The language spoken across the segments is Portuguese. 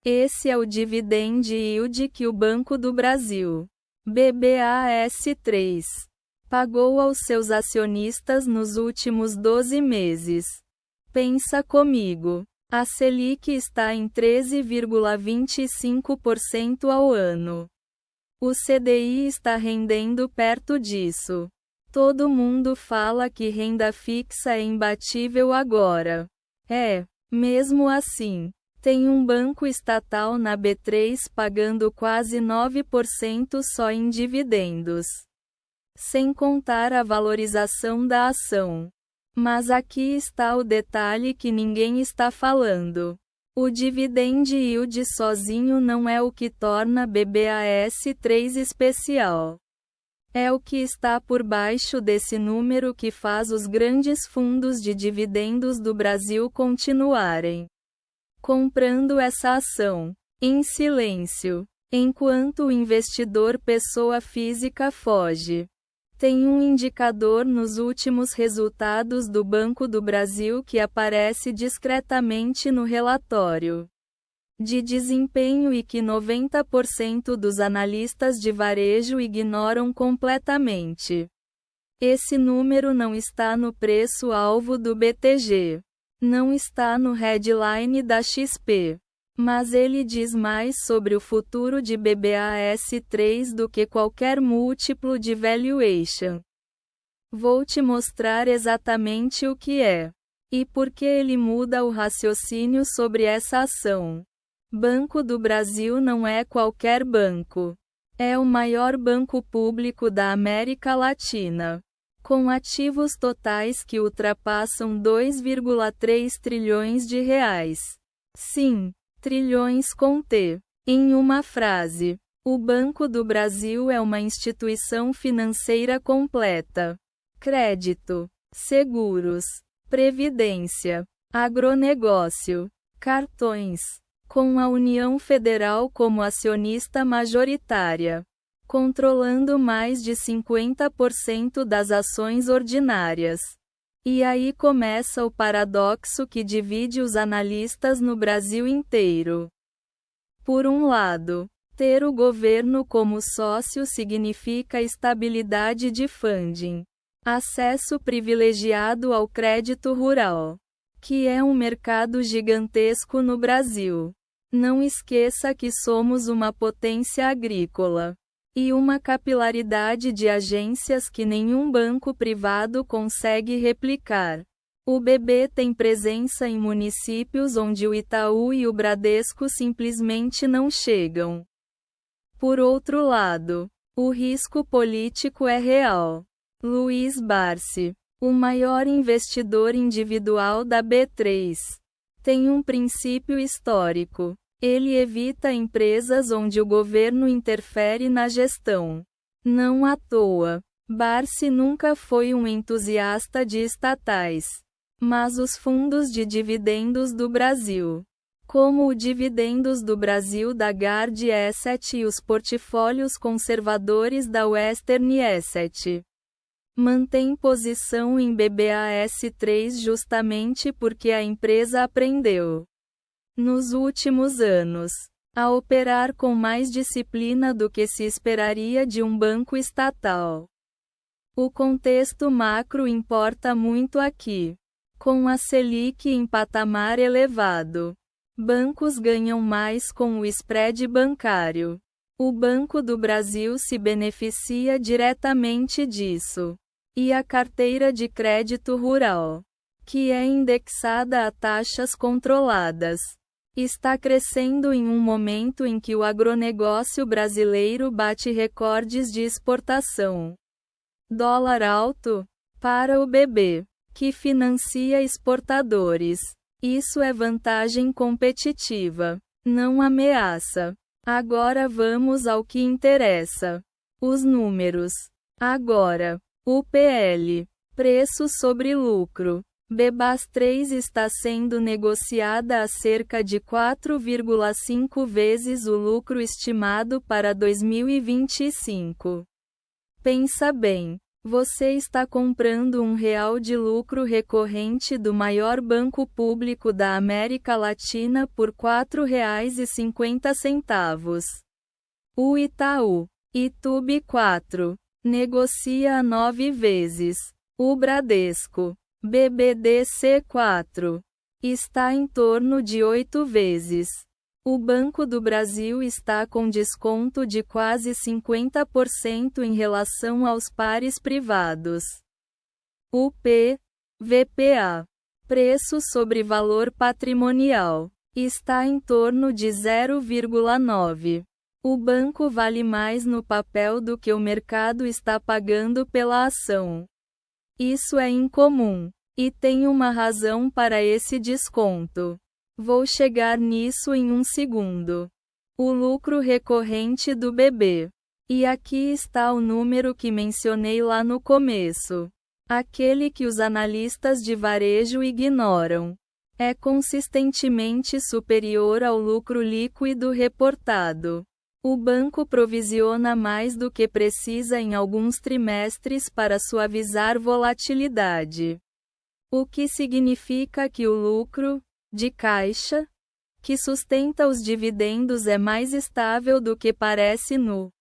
Esse é o dividend yield que o Banco do Brasil, BBAS3, pagou aos seus acionistas nos últimos 12 meses. Pensa comigo. A Selic está em 13,25% ao ano. O CDI está rendendo perto disso. Todo mundo fala que renda fixa é imbatível agora. Mesmo assim, tem um banco estatal na B3 pagando quase 9% só em dividendos. Sem contar a valorização da ação. Mas aqui está o detalhe que ninguém está falando. O dividend yield sozinho não é o que torna BBAS3 especial. É o que está por baixo desse número que faz os grandes fundos de dividendos do Brasil continuarem comprando essa ação, em silêncio, enquanto o investidor pessoa física foge. Tem um indicador nos últimos resultados do Banco do Brasil que aparece discretamente no relatório de desempenho e que 90% dos analistas de varejo ignoram completamente. Esse número não está no preço-alvo do BTG. Não está no headline da XP. Mas ele diz mais sobre o futuro de BBAS3 do que qualquer múltiplo de valuation. Vou te mostrar exatamente o que é. E por que ele muda o raciocínio sobre essa ação. Banco do Brasil não é qualquer banco. É o maior banco público da América Latina. Com ativos totais que ultrapassam 2,3 trilhões de reais. Sim, trilhões com T. Em uma frase, o Banco do Brasil é uma instituição financeira completa. Crédito, seguros, previdência, agronegócio, cartões, com a União Federal como acionista majoritária, controlando mais de 50% das ações ordinárias. E aí começa o paradoxo que divide os analistas no Brasil inteiro. Por um lado, ter o governo como sócio significa estabilidade de funding, acesso privilegiado ao crédito rural, que é um mercado gigantesco no Brasil. Não esqueça que somos uma potência agrícola. E uma capilaridade de agências que nenhum banco privado consegue replicar. O BB tem presença em municípios onde o Itaú e o Bradesco simplesmente não chegam. Por outro lado, o risco político é real. Luiz Barsi, o maior investidor individual da B3, tem um princípio histórico. Ele evita empresas onde o governo interfere na gestão. Não à toa, Barsi nunca foi um entusiasta de estatais. Mas os fundos de dividendos do Brasil, como o Dividendos do Brasil da Guard Asset e os portfólios conservadores da Western Asset, mantém posição em BBAS3 justamente porque a empresa aprendeu, nos últimos anos, a operar com mais disciplina do que se esperaria de um banco estatal. O contexto macro importa muito aqui. Com a Selic em patamar elevado, bancos ganham mais com o spread bancário. O Banco do Brasil se beneficia diretamente disso. E a carteira de crédito rural, que é indexada a taxas controladas, está crescendo em um momento em que o agronegócio brasileiro bate recordes de exportação. Dólar alto? Para o BB, que financia exportadores. Isso é vantagem competitiva, não ameaça. Agora vamos ao que interessa. Os números. Agora, o PL, preço sobre lucro. BBAS3 está sendo negociada a cerca de 4,5 vezes o lucro estimado para 2025. Pensa bem, Você está comprando R$ 1 de lucro recorrente do maior banco público da América Latina por R$ 4,50. O Itaú Itubi 4 negocia a 9 vezes. O Bradesco BBDC 4 está em torno de 8 vezes. O Banco do Brasil está com desconto de quase 50% em relação aos pares privados. O VPA, preço sobre valor patrimonial, está em torno de 0,9. O banco vale mais no papel do que o mercado está pagando pela ação. Isso é incomum, e tem uma razão para esse desconto. Vou chegar nisso em um segundo. O lucro recorrente do BB. E aqui está o número que mencionei lá no começo. Aquele que os analistas de varejo ignoram. É consistentemente superior ao lucro líquido reportado. O banco provisiona mais do que precisa em alguns trimestres para suavizar volatilidade. O que significa que o lucro de caixa, que sustenta os dividendos, é mais estável do que parece no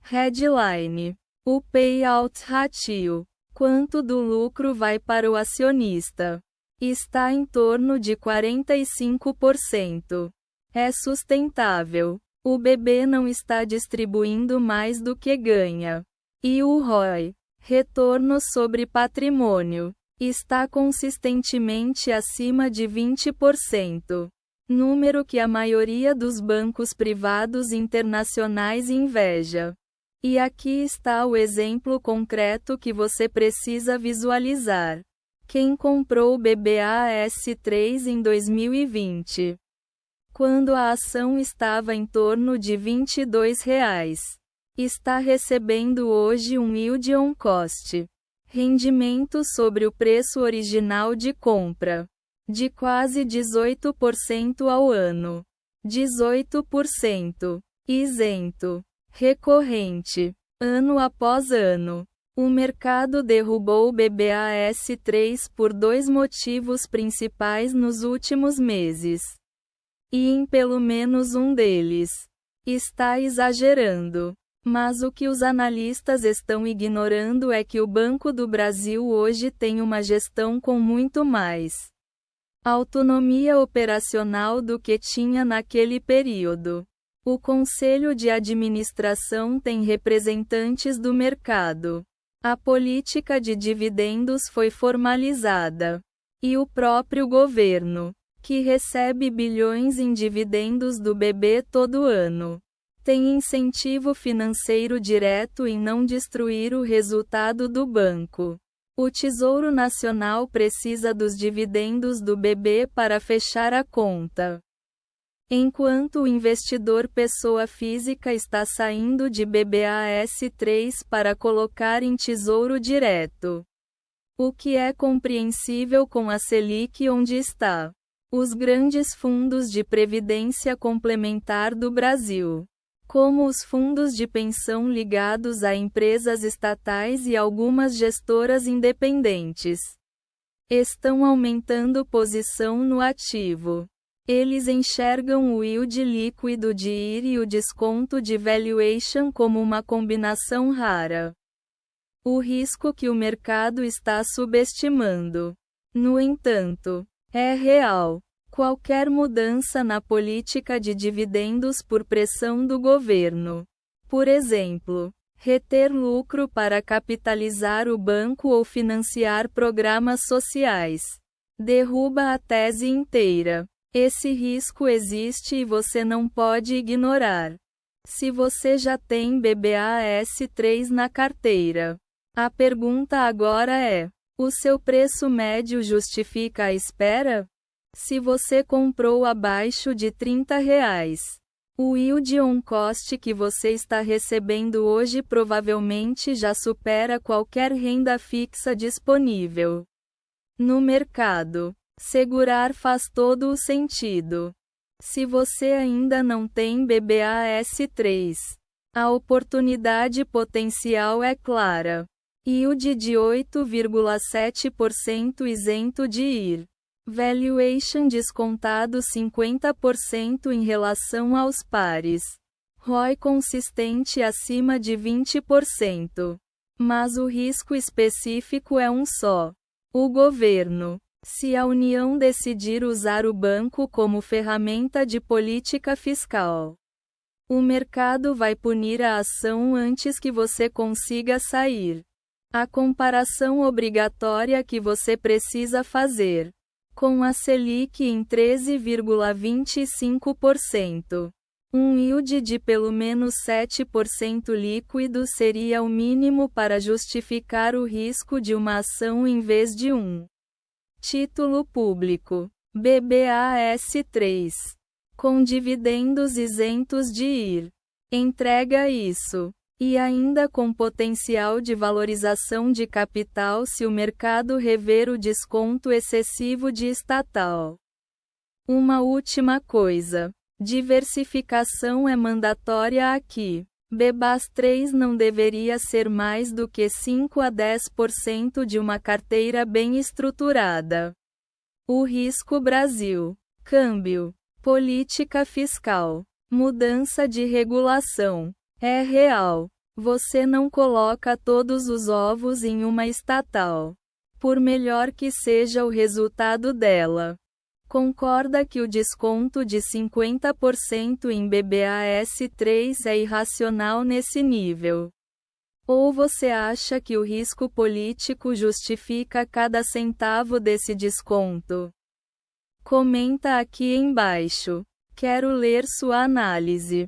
headline. O payout ratio, quanto do lucro vai para o acionista, está em torno de 45%. É sustentável. O BB não está distribuindo mais do que ganha. E o ROI, retorno sobre patrimônio, está consistentemente acima de 20%, número que a maioria dos bancos privados internacionais inveja. E aqui está o exemplo concreto que você precisa visualizar. Quem comprou o BBAS3 em 2020? Quando a ação estava em torno de R$ 22, está recebendo hoje um yield on cost, rendimento sobre o preço original de compra, de quase 18% ao ano. 18%. Isento. Recorrente. Ano após ano. O mercado derrubou o BBAS3 por 2 motivos principais nos últimos meses. E em pelo menos um deles, está exagerando. Mas o que os analistas estão ignorando é que o Banco do Brasil hoje tem uma gestão com muito mais autonomia operacional do que tinha naquele período. O Conselho de Administração tem representantes do mercado. A política de dividendos foi formalizada. E o próprio governo, que recebe bilhões em dividendos do BB todo ano, tem incentivo financeiro direto em não destruir o resultado do banco. O Tesouro Nacional precisa dos dividendos do BB para fechar a conta. Enquanto o investidor pessoa física está saindo de BBAS3 para colocar em Tesouro Direto. O que é compreensível com a Selic onde está. Os grandes fundos de previdência complementar do Brasil, como os fundos de pensão ligados a empresas estatais e algumas gestoras independentes, estão aumentando posição no ativo. Eles enxergam o yield líquido de IR e o desconto de valuation como uma combinação rara. O risco que o mercado está subestimando, no entanto, é real. Qualquer mudança na política de dividendos por pressão do governo, por exemplo, reter lucro para capitalizar o banco ou financiar programas sociais, derruba a tese inteira. Esse risco existe e você não pode ignorar. Se você já tem BBAS3 na carteira, a pergunta agora é: o seu preço médio justifica a espera? Se você comprou abaixo de R$ 30, o yield on cost que você está recebendo hoje provavelmente já supera qualquer renda fixa disponível no mercado. Segurar faz todo o sentido. Se você ainda não tem BBAS3, a oportunidade potencial é clara. Yield de 8,7% isento de IR. Valuation descontado 50% em relação aos pares. ROI consistente acima de 20%. Mas o risco específico é um só: o governo. Se a União decidir usar o banco como ferramenta de política fiscal, o mercado vai punir a ação antes que você consiga sair. A comparação obrigatória que você precisa fazer, com a Selic em 13,25%. Um yield de pelo menos 7% líquido seria o mínimo para justificar o risco de uma ação em vez de um título público. BBAS3. Com dividendos isentos de IR. Entrega isso. E ainda com potencial de valorização de capital se o mercado rever o desconto excessivo de estatal. Uma última coisa: diversificação é mandatória aqui. BBAS3 não deveria ser mais do que 5 a 10% de uma carteira bem estruturada. O risco Brasil. Câmbio. Política fiscal. Mudança de regulação. É real. Você não coloca todos os ovos em uma estatal, por melhor que seja o resultado dela. Concorda que o desconto de 50% em BBAS3 é irracional nesse nível? Ou você acha que o risco político justifica cada centavo desse desconto? Comenta aqui embaixo. Quero ler sua análise.